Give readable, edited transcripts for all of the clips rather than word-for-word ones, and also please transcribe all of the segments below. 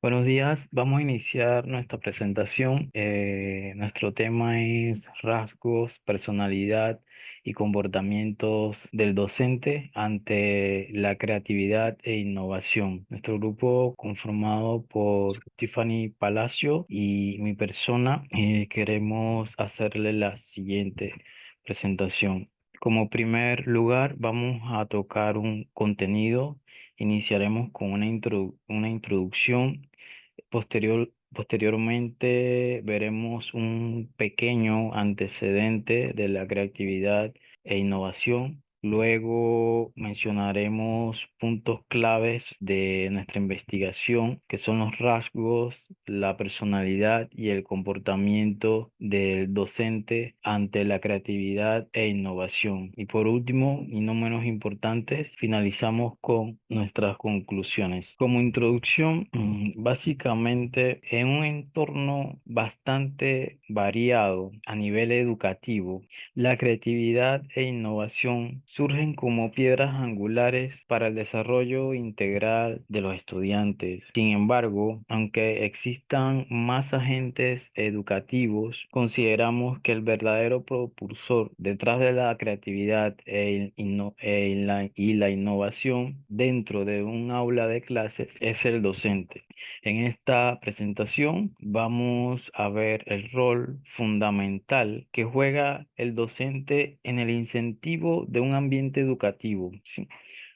Buenos días, vamos a iniciar nuestra presentación. Nuestro tema es rasgos, personalidad y comportamientos del docente ante la creatividad e innovación. Nuestro grupo, conformado por Tiffany Palacio y mi persona, queremos hacerle la siguiente presentación. Como primer lugar, vamos a tocar un contenido. Iniciaremos con una introducción. Posteriormente veremos un pequeño antecedente de la creatividad e innovación. Luego mencionaremos puntos claves de nuestra investigación, que son los rasgos, la personalidad y el comportamiento del docente ante la creatividad e innovación. Y por último, y no menos importante, finalizamos con nuestras conclusiones. Como introducción, básicamente en un entorno bastante variado a nivel educativo, la creatividad e innovación surgen como piedras angulares para el desarrollo integral de los estudiantes. Sin embargo, aunque existan más agentes educativos, consideramos que el verdadero propulsor detrás de la creatividad y la innovación dentro de un aula de clases es el docente. En esta presentación vamos a ver el rol fundamental que juega el docente en el incentivo de un ambiente educativo, ¿sí?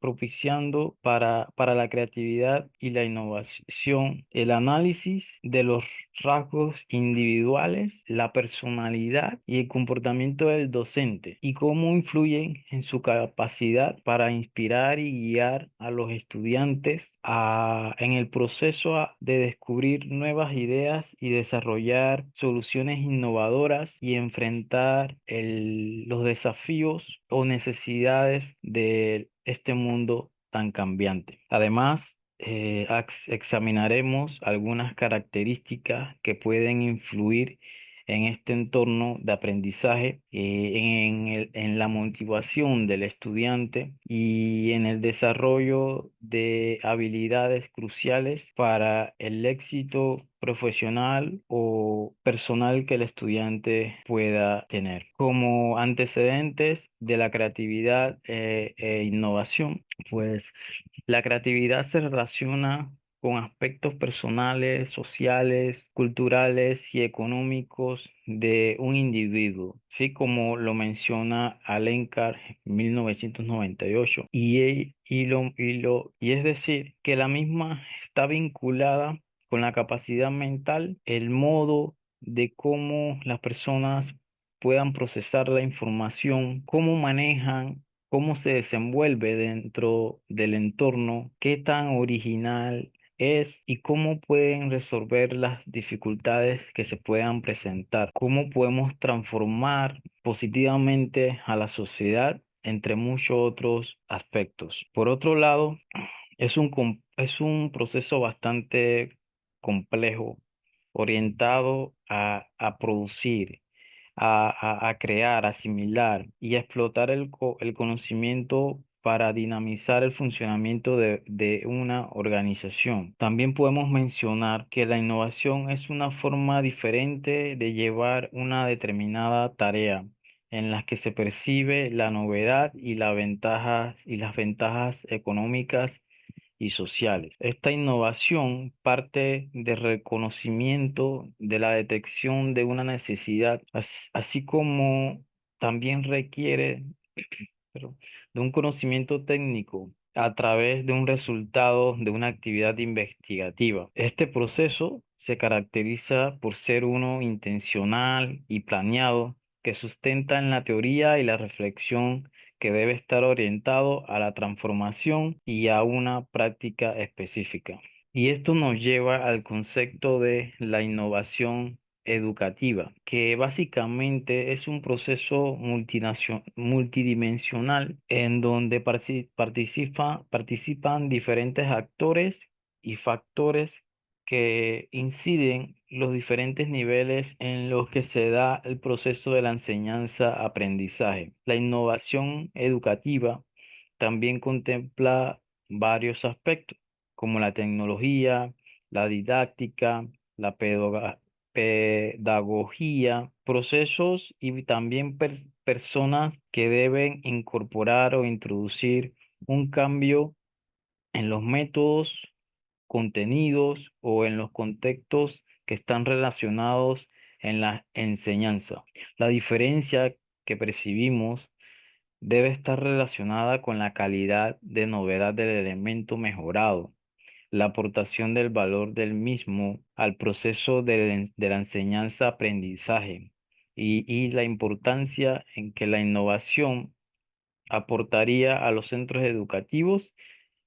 Propiciando para la creatividad y la innovación el análisis de los rasgos individuales, la personalidad y el comportamiento del docente y cómo influyen en su capacidad para inspirar y guiar a los estudiantes en el proceso de descubrir nuevas ideas y desarrollar soluciones innovadoras y enfrentar los desafíos o necesidades de este mundo tan cambiante. Además, examinaremos algunas características que pueden influir en este entorno de aprendizaje, en la motivación del estudiante y en el desarrollo de habilidades cruciales para el éxito profesional o personal que el estudiante pueda tener. Como antecedentes de la creatividad e innovación, pues la creatividad se relaciona con aspectos personales, sociales, culturales y económicos de un individuo, así como lo menciona Alencar en 1998. Y es decir, que la misma está vinculada con la capacidad mental, el modo de cómo las personas puedan procesar la información, cómo manejan, cómo se desenvuelve dentro del entorno, qué tan original es y cómo pueden resolver las dificultades que se puedan presentar, cómo podemos transformar positivamente a la sociedad, entre muchos otros aspectos. Por otro lado, es un proceso bastante complejo, orientado a producir, a crear, asimilar y a explotar el conocimiento para dinamizar el funcionamiento de una organización. También podemos mencionar que la innovación es una forma diferente de llevar una determinada tarea en las que se percibe la novedad y las ventajas económicas y sociales. Esta innovación parte del reconocimiento de la detección de una necesidad, así como también requiere perdón, de un conocimiento técnico a través de un resultado de una actividad investigativa. Este proceso se caracteriza por ser uno intencional y planeado, que sustenta en la teoría y la reflexión, que debe estar orientado a la transformación y a una práctica específica. Y esto nos lleva al concepto de la innovación educativa, que básicamente es un proceso multidimensional en donde participan diferentes actores y factores que inciden los diferentes niveles en los que se da el proceso de la enseñanza-aprendizaje. La innovación educativa también contempla varios aspectos, como la tecnología, la didáctica, la pedagogía, procesos y también personas que deben incorporar o introducir un cambio en los métodos, contenidos o en los contextos que están relacionados en la enseñanza. La diferencia que percibimos debe estar relacionada con la calidad de novedad del elemento mejorado, la aportación del valor del mismo al proceso de la enseñanza-aprendizaje y la importancia en que la innovación aportaría a los centros educativos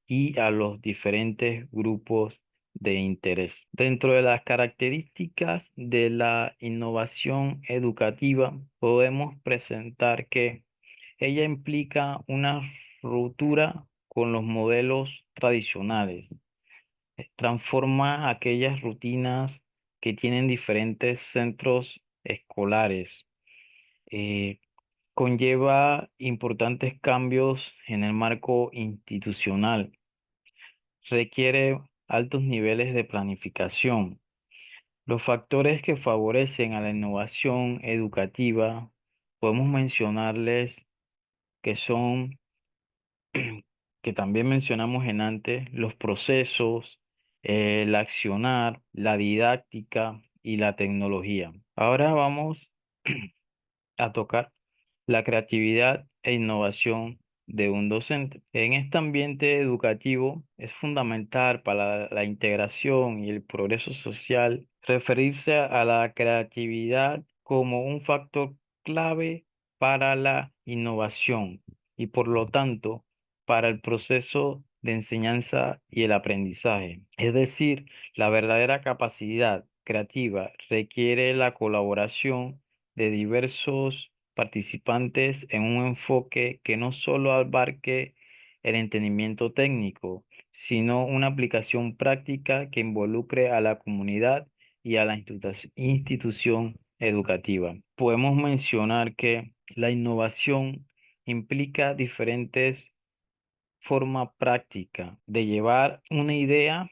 y a los diferentes grupos de interés. Dentro de las características de la innovación educativa, podemos presentar que ella implica una ruptura con los modelos tradicionales, transforma aquellas rutinas que tienen diferentes centros escolares, eh, conlleva importantes cambios en el marco institucional, requiere altos niveles de planificación. Los factores que favorecen a la innovación educativa, podemos mencionarles que son, que también mencionamos en antes, los procesos, el accionar, la didáctica y la tecnología. Ahora vamos a tocar la creatividad e innovación de un docente. En este ambiente educativo es fundamental para la integración y el progreso social referirse a la creatividad como un factor clave para la innovación y por lo tanto para el proceso de enseñanza y el aprendizaje. Es decir, la verdadera capacidad creativa requiere la colaboración de diversos participantes en un enfoque que no solo abarque el entendimiento técnico, sino una aplicación práctica que involucre a la comunidad y a la institución educativa. Podemos mencionar que la innovación implica diferentes formas prácticas de llevar una idea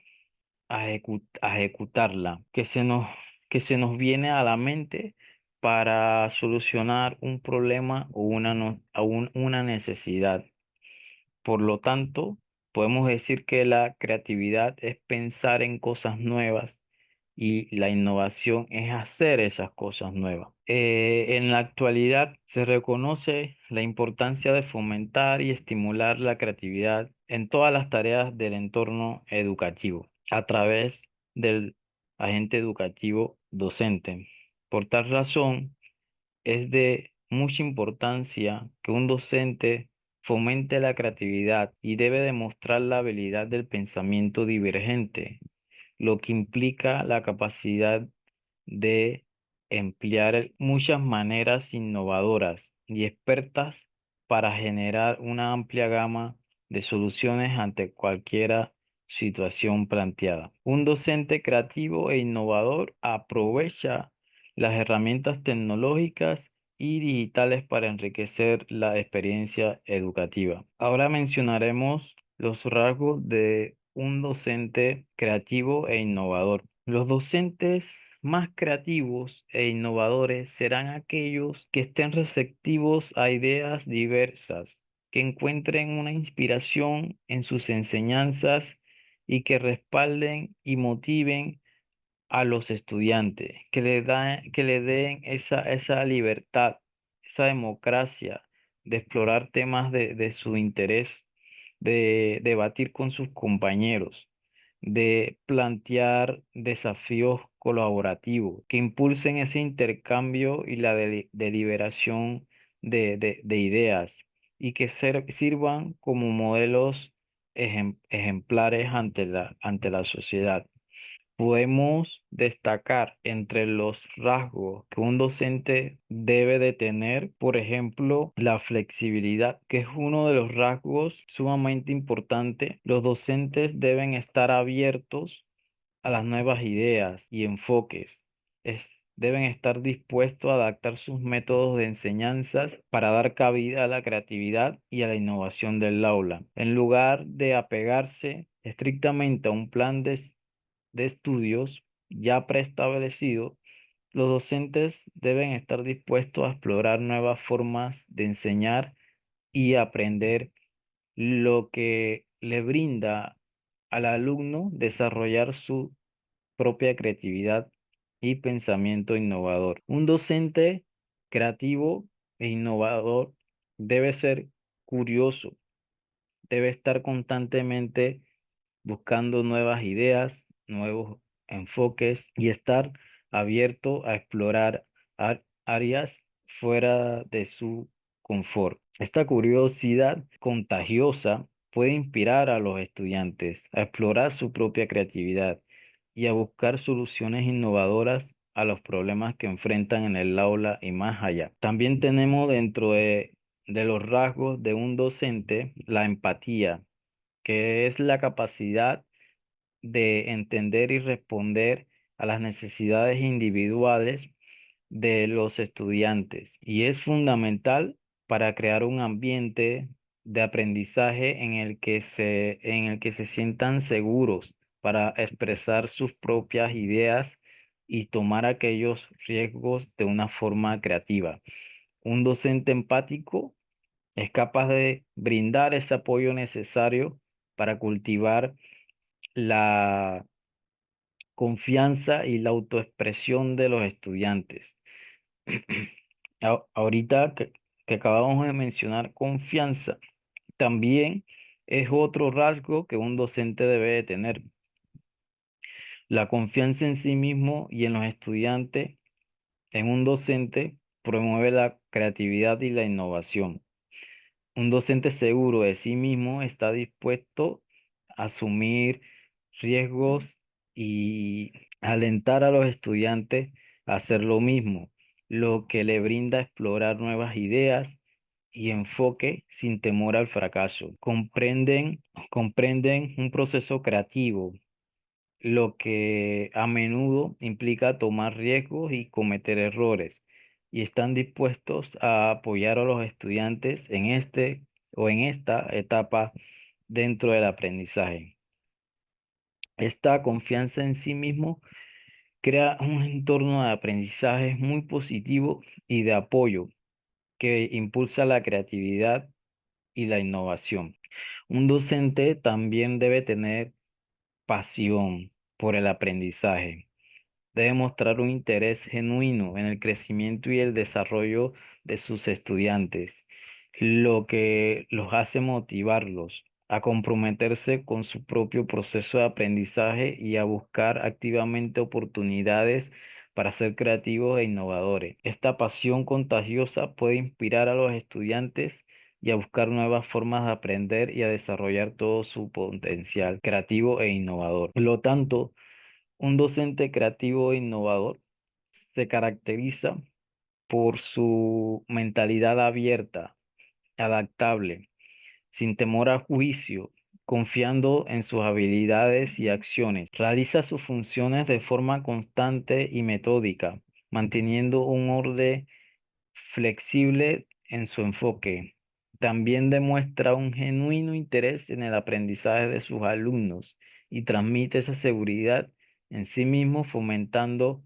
a ejecutarla, que se nos viene a la mente para solucionar un problema o una necesidad. Por lo tanto, podemos decir que la creatividad es pensar en cosas nuevas y la innovación es hacer esas cosas nuevas. En la actualidad se reconoce la importancia de fomentar y estimular la creatividad en todas las tareas del entorno educativo a través del agente educativo docente. Por tal razón, es de mucha importancia que un docente fomente la creatividad y debe demostrar la habilidad del pensamiento divergente, lo que implica la capacidad de emplear muchas maneras innovadoras y expertas para generar una amplia gama de soluciones ante cualquier situación planteada. Un docente creativo e innovador aprovecha las herramientas tecnológicas y digitales para enriquecer la experiencia educativa. Ahora mencionaremos los rasgos de un docente creativo e innovador. Los docentes más creativos e innovadores serán aquellos que estén receptivos a ideas diversas, que encuentren una inspiración en sus enseñanzas y que respalden y motiven a los estudiantes, que le den esa libertad, esa democracia de explorar temas de su interés, de debatir con sus compañeros, de plantear desafíos colaborativos que impulsen ese intercambio y la deliberación de ideas y que sirvan como modelos ejemplares ante la sociedad. Podemos destacar entre los rasgos que un docente debe de tener, por ejemplo, la flexibilidad, que es uno de los rasgos sumamente importante. Los docentes deben estar abiertos a las nuevas ideas y enfoques. Deben estar dispuestos a adaptar sus métodos de enseñanzas para dar cabida a la creatividad y a la innovación del aula, en lugar de apegarse estrictamente a un plan de estudios ya preestablecido, los docentes deben estar dispuestos a explorar nuevas formas de enseñar y aprender, lo que le brinda al alumno desarrollar su propia creatividad y pensamiento innovador. Un docente creativo e innovador debe ser curioso, debe estar constantemente buscando nuevas ideas, nuevos enfoques y estar abierto a explorar áreas fuera de su confort. Esta curiosidad contagiosa puede inspirar a los estudiantes a explorar su propia creatividad y a buscar soluciones innovadoras a los problemas que enfrentan en el aula y más allá. También tenemos dentro de los rasgos de un docente la empatía, que es la capacidad de entender y responder a las necesidades individuales de los estudiantes, y es fundamental para crear un ambiente de aprendizaje en el que se sientan seguros para expresar sus propias ideas y tomar aquellos riesgos de una forma creativa. Un docente empático es capaz de brindar ese apoyo necesario para cultivar la confianza y la autoexpresión de los estudiantes. Ahorita que acabamos de mencionar confianza, también es otro rasgo que un docente debe de tener. La confianza en sí mismo y en los estudiantes, en un docente, promueve la creatividad y la innovación. Un docente seguro de sí mismo está dispuesto a asumir riesgos y alentar a los estudiantes a hacer lo mismo, lo que le brinda explorar nuevas ideas y enfoque sin temor al fracaso. Comprenden un proceso creativo, lo que a menudo implica tomar riesgos y cometer errores, y están dispuestos a apoyar a los estudiantes en en esta etapa dentro del aprendizaje. Esta confianza en sí mismo crea un entorno de aprendizaje muy positivo y de apoyo que impulsa la creatividad y la innovación. Un docente también debe tener pasión por el aprendizaje. Debe mostrar un interés genuino en el crecimiento y el desarrollo de sus estudiantes, lo que los hace motivarlos a comprometerse con su propio proceso de aprendizaje y a buscar activamente oportunidades para ser creativos e innovadores. Esta pasión contagiosa puede inspirar a los estudiantes y a buscar nuevas formas de aprender y a desarrollar todo su potencial creativo e innovador. Por lo tanto, un docente creativo e innovador se caracteriza por su mentalidad abierta, adaptable, sin temor a juicio, confiando en sus habilidades y acciones. Realiza sus funciones de forma constante y metódica, manteniendo un orden flexible en su enfoque. También demuestra un genuino interés en el aprendizaje de sus alumnos y transmite esa seguridad en sí mismo, fomentando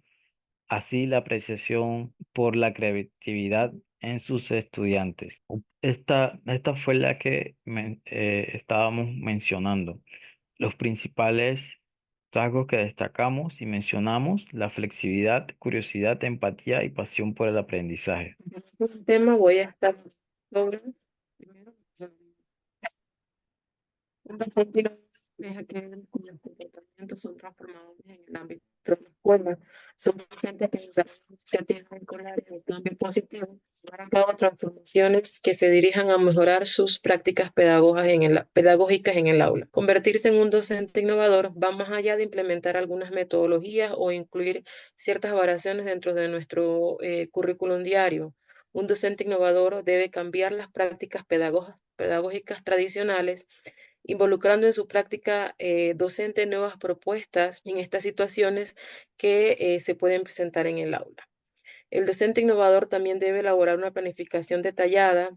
así la apreciación por la creatividad en sus estudiantes. Esta fue la que estábamos mencionando. Los principales rasgos que destacamos y mencionamos: la flexibilidad, curiosidad, empatía y pasión por el aprendizaje. Un tema voy a estar sobre primero, un docente es aquel cuyos comportamientos son transformadores en el ámbito de la escuela. Son docentes que desarrollan iniciativas escolares de cambio positivo, llevar a cabo transformaciones que se dirijan a mejorar sus prácticas pedagógicas en el aula. Convertirse en un docente innovador va más allá de implementar algunas metodologías o incluir ciertas variaciones dentro de nuestro currículum diario. Un docente innovador debe cambiar las prácticas pedagógicas tradicionales, involucrando en su práctica docente nuevas propuestas en estas situaciones que se pueden presentar en el aula. El docente innovador también debe elaborar una planificación detallada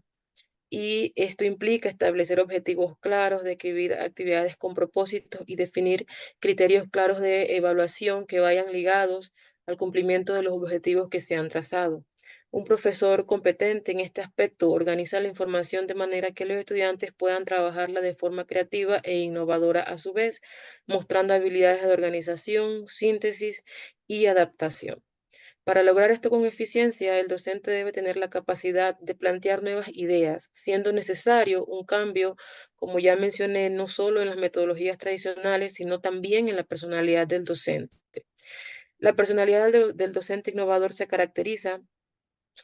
y esto implica establecer objetivos claros, describir actividades con propósitos y definir criterios claros de evaluación que vayan ligados al cumplimiento de los objetivos que se han trazado. Un profesor competente en este aspecto organiza la información de manera que los estudiantes puedan trabajarla de forma creativa e innovadora a su vez, mostrando habilidades de organización, síntesis y adaptación. Para lograr esto con eficiencia, el docente debe tener la capacidad de plantear nuevas ideas, siendo necesario un cambio, como ya mencioné, no solo en las metodologías tradicionales, sino también en la personalidad del docente. La personalidad del docente innovador se caracteriza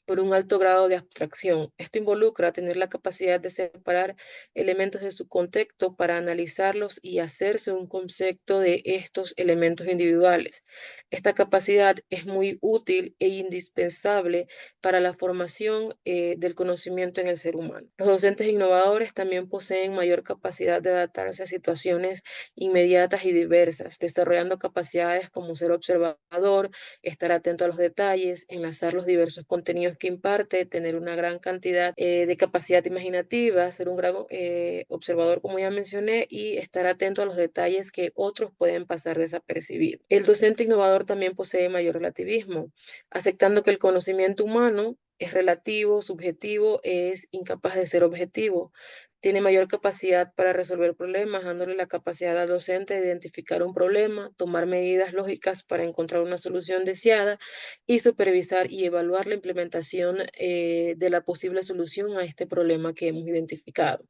por un alto grado de abstracción. Esto involucra tener la capacidad de separar elementos de su contexto para analizarlos y hacerse un concepto de estos elementos individuales. Esta capacidad es muy útil e indispensable para la formación del conocimiento en el ser humano. Los docentes innovadores también poseen mayor capacidad de adaptarse a situaciones inmediatas y diversas, desarrollando capacidades como ser observador, estar atento a los detalles, enlazar los diversos contenidos que imparte, tener una gran cantidad de capacidad imaginativa, ser un gran observador, como ya mencioné, y estar atento a los detalles que otros pueden pasar desapercibidos. El docente innovador también posee mayor relativismo, aceptando que el conocimiento humano es relativo, subjetivo, es incapaz de ser objetivo. Tiene mayor capacidad para resolver problemas, dándole la capacidad al docente de identificar un problema, tomar medidas lógicas para encontrar una solución deseada y supervisar y evaluar la implementación de la posible solución a este problema que hemos identificado.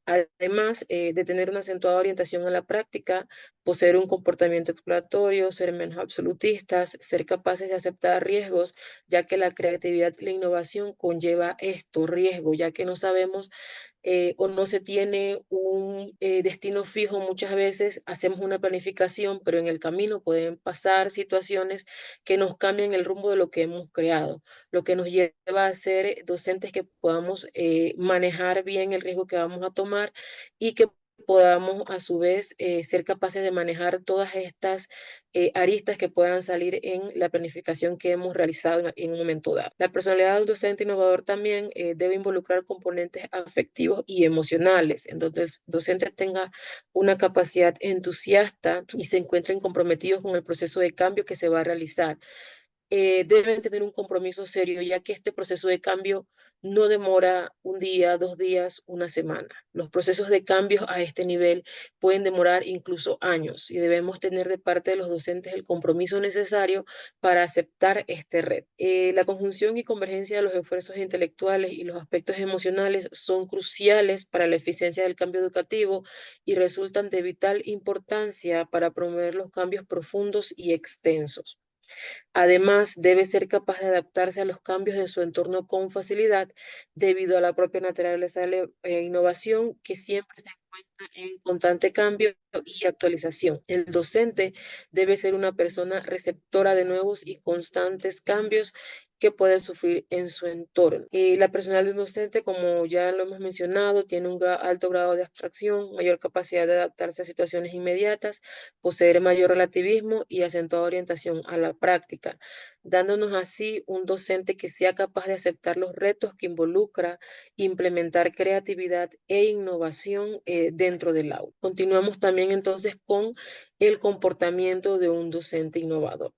Además de tener una acentuada orientación a la práctica, poseer un comportamiento exploratorio, ser menos absolutistas, ser capaces de aceptar riesgos, ya que la creatividad y la innovación conlleva esto, riesgo, ya que no sabemos o no se tiene un destino fijo, muchas veces hacemos una planificación, pero en el camino pueden pasar situaciones que nos cambian el rumbo de lo que hemos creado, lo que nos lleva a ser docentes que podamos manejar bien el riesgo que vamos a tomar y que podamos a su vez ser capaces de manejar todas estas aristas que puedan salir en la planificación que hemos realizado en un momento dado. La personalidad del docente innovador también debe involucrar componentes afectivos y emocionales, en donde el docente tenga una capacidad entusiasta y se encuentren comprometidos con el proceso de cambio que se va a realizar. Deben tener un compromiso serio, ya que este proceso de cambio no demora un día, 2 días, una semana. Los procesos de cambio a este nivel pueden demorar incluso años y debemos tener de parte de los docentes el compromiso necesario para aceptar este reto. La conjunción y convergencia de los esfuerzos intelectuales y los aspectos emocionales son cruciales para la eficiencia del cambio educativo y resultan de vital importancia para promover los cambios profundos y extensos. Además, debe ser capaz de adaptarse a los cambios de su entorno con facilidad debido a la propia naturaleza de la innovación que siempre se encuentra en constante cambio y actualización. El docente debe ser una persona receptora de nuevos y constantes cambios que puede sufrir en su entorno. La personal de un docente, como ya lo hemos mencionado, tiene un alto grado de abstracción, mayor capacidad de adaptarse a situaciones inmediatas, poseer mayor relativismo y acentuada orientación a la práctica, dándonos así un docente que sea capaz de aceptar los retos que involucra implementar creatividad e innovación dentro del aula. Continuamos también entonces con el comportamiento de un docente innovador.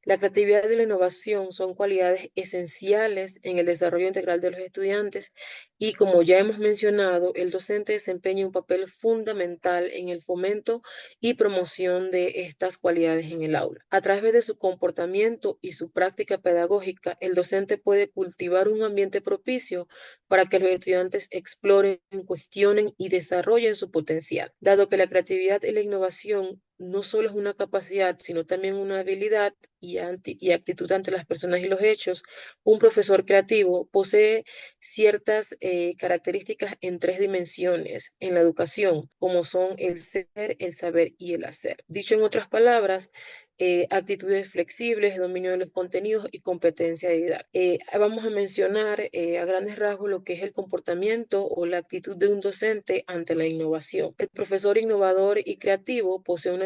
La creatividad y la innovación son cualidades esenciales en el desarrollo integral de los estudiantes y, como ya hemos mencionado, el docente desempeña un papel fundamental en el fomento y promoción de estas cualidades en el aula. A través de su comportamiento y su práctica pedagógica, el docente puede cultivar un ambiente propicio para que los estudiantes exploren, cuestionen y desarrollen su potencial. Dado que la creatividad y la innovación no solo es una capacidad, sino también una habilidad y actitud ante las personas y los hechos, un profesor creativo posee ciertas características en 3 dimensiones en la educación, como son el ser, el saber y el hacer. Dicho en otras palabras, actitudes flexibles, dominio de los contenidos y competencia didáctica. Vamos a mencionar a grandes rasgos lo que es el comportamiento o la actitud de un docente ante la innovación. El profesor innovador y creativo posee una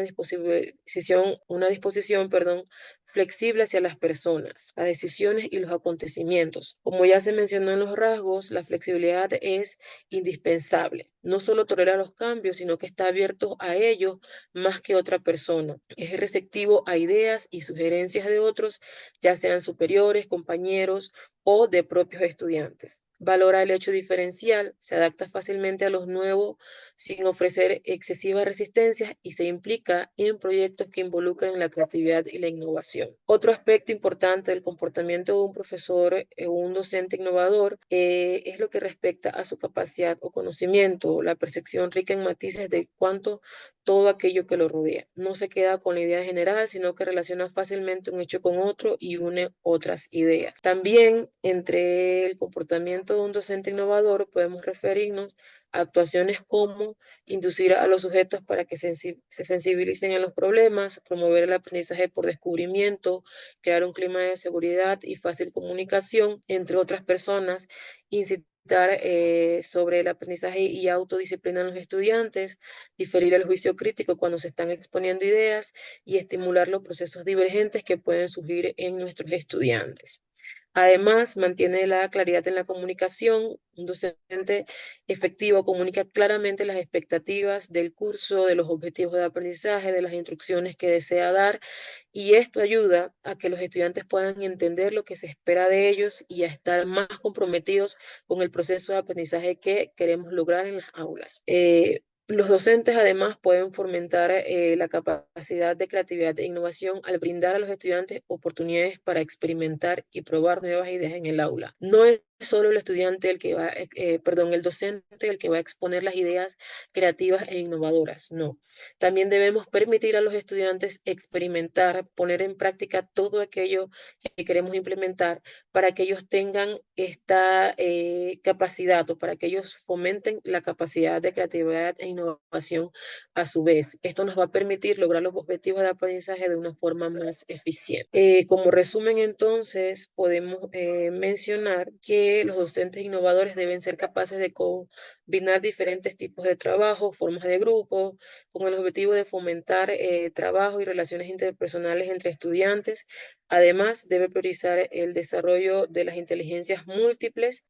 disposición, perdón, flexible hacia las personas, las decisiones y los acontecimientos. Como ya se mencionó en los rasgos, la flexibilidad es indispensable. No solo tolera los cambios, sino que está abierto a ellos más que otra persona. Es receptivo a ideas y sugerencias de otros, ya sean superiores, compañeros o de propios estudiantes. Valora el hecho diferencial, se adapta fácilmente a los nuevos sin ofrecer excesivas resistencias y se implica en proyectos que involucran la creatividad y la innovación. Otro aspecto importante del comportamiento de un profesor o un docente innovador es lo que respecta a su capacidad o conocimiento, la percepción rica en matices de cuánto todo aquello que lo rodea. No se queda con la idea general, sino que relaciona fácilmente un hecho con otro y une otras ideas. También entre el comportamiento de un docente innovador podemos referirnos a actuaciones como inducir a los sujetos para que se sensibilicen en los problemas, promover el aprendizaje por descubrimiento, crear un clima de seguridad y fácil comunicación entre otras personas, incitar sobre el aprendizaje y autodisciplina en los estudiantes, diferir el juicio crítico cuando se están exponiendo ideas y estimular los procesos divergentes que pueden surgir en nuestros estudiantes. Además, mantiene la claridad en la comunicación. Un docente efectivo comunica claramente las expectativas del curso, de los objetivos de aprendizaje, de las instrucciones que desea dar, y esto ayuda a que los estudiantes puedan entender lo que se espera de ellos y a estar más comprometidos con el proceso de aprendizaje que queremos lograr en las aulas. Los docentes además pueden fomentar la capacidad de creatividad e innovación al brindar a los estudiantes oportunidades para experimentar y probar nuevas ideas en el aula. No es solo el estudiante el docente el que va a exponer las ideas creativas e innovadoras, no. También debemos permitir a los estudiantes experimentar, poner en práctica todo aquello que queremos implementar para que ellos tengan esta capacidad o para que ellos fomenten la capacidad de creatividad e innovación a su vez. Esto nos va a permitir lograr los objetivos de aprendizaje de una forma más eficiente. Como resumen, entonces, podemos mencionar que los docentes innovadores deben ser capaces de combinar diferentes tipos de trabajo, formas de grupo, con el objetivo de fomentar trabajo y relaciones interpersonales entre estudiantes. Además, debe priorizar el desarrollo de las inteligencias múltiples,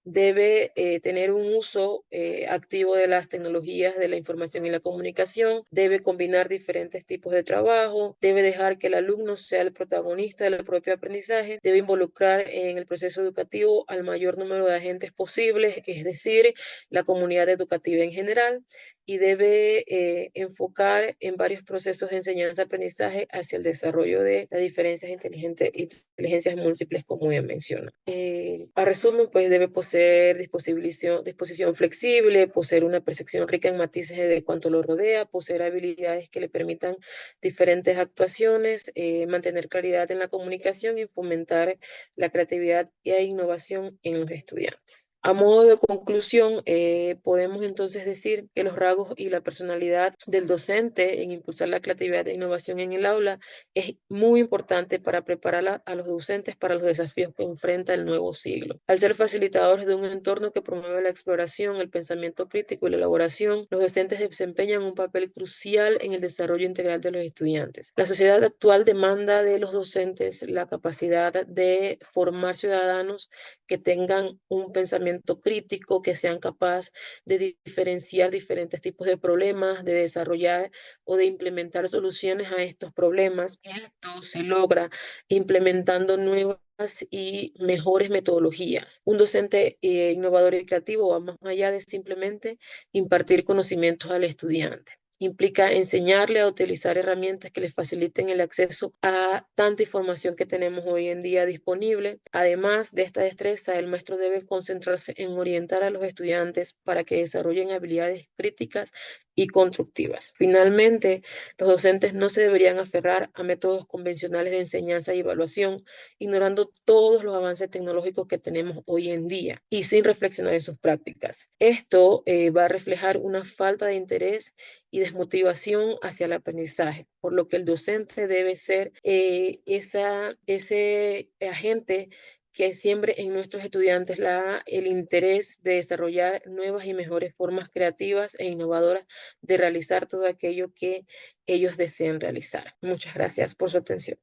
debe tener un uso activo de las tecnologías de la información y la comunicación, debe combinar diferentes tipos de trabajo, debe dejar que el alumno sea el protagonista del propio aprendizaje, debe involucrar en el proceso educativo al mayor número de agentes posibles, es decir, la comunidad educativa en general, y debe enfocar en varios procesos de enseñanza-aprendizaje hacia el desarrollo de las diferencias inteligencias múltiples, como ya menciono. A resumen, pues debe poseer disposición flexible, poseer una percepción rica en matices de cuanto lo rodea, poseer habilidades que le permitan diferentes actuaciones, mantener claridad en la comunicación y fomentar la creatividad e innovación en los estudiantes. A modo de conclusión, podemos entonces decir que los rasgos y la personalidad del docente en impulsar la creatividad e innovación en el aula es muy importante para preparar a los docentes para los desafíos que enfrenta el nuevo siglo. Al ser facilitadores de un entorno que promueve la exploración, el pensamiento crítico y la elaboración, los docentes desempeñan un papel crucial en el desarrollo integral de los estudiantes. La sociedad actual demanda de los docentes la capacidad de formar ciudadanos que tengan un pensamiento crítico, que sean capaces de diferenciar diferentes tipos de problemas, de desarrollar o de implementar soluciones a estos problemas. Esto se logra implementando nuevas y mejores metodologías. Un docente innovador y creativo va más allá de simplemente impartir conocimientos al estudiante. Implica enseñarle a utilizar herramientas que les faciliten el acceso a tanta información que tenemos hoy en día disponible. Además de esta destreza, el maestro debe concentrarse en orientar a los estudiantes para que desarrollen habilidades críticas y constructivas. Finalmente, los docentes no se deberían aferrar a métodos convencionales de enseñanza y evaluación, ignorando todos los avances tecnológicos que tenemos hoy en día y sin reflexionar en sus prácticas. Esto va a reflejar una falta de interés y desmotivación hacia el aprendizaje, por lo que el docente debe ser ese agente que siembre en nuestros estudiantes el interés de desarrollar nuevas y mejores formas creativas e innovadoras de realizar todo aquello que ellos deseen realizar. Muchas gracias por su atención.